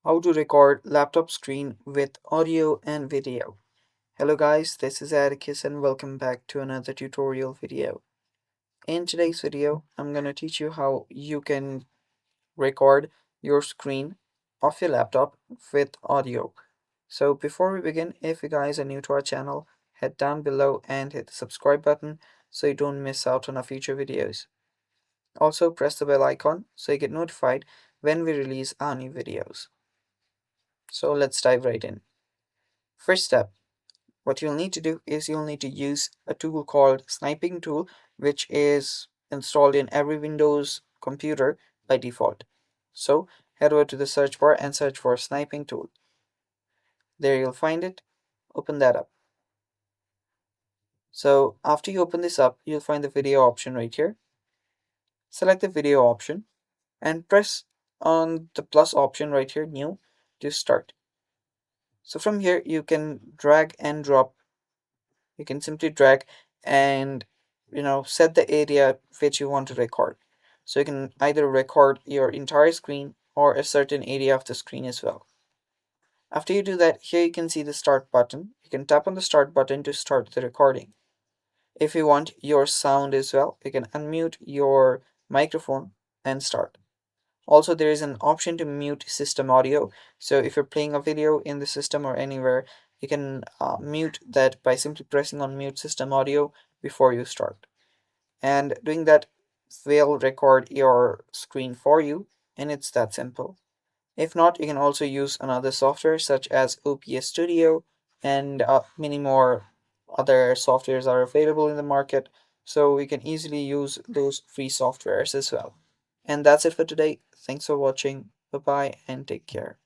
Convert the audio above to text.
How to record laptop screen with audio and video. Hello guys, this is Atticus and welcome back to another tutorial video. In today's video, I'm going to teach you how you can record your screen of your laptop with audio. So before we begin, if you guys are new to our channel, head down below and hit the subscribe button so you don't miss out on our future videos. Also press the bell icon so you get notified when we release our new videos. So let's dive right in. First step, what you'll need to do is you'll need to use a tool called sniping tool, which is installed in every Windows computer by default. So head over to the search bar and search for sniping tool. There you'll find it. Open that up. So after you open this up, you'll find the video option right here. Select the video option and press on the plus option right here, new, to start. So from here you can drag and drop. You can simply drag and set the area which you want to record. So you can either record your entire screen or a certain area of the screen as well. After you do that, here you can see the start button. You can tap on the start button to start the recording. If you want your sound as well, you can unmute your microphone and start. Also, there is an option to mute system audio. So if you're playing a video in the system or anywhere, you can mute that by simply pressing on mute system audio before you start. And doing that will record your screen for you, and it's that simple. If not, you can also use another software such as OBS Studio and many more other softwares are available in the market. So we can easily use those free softwares as well. And that's it for today. Thanks for watching. Bye bye and take care.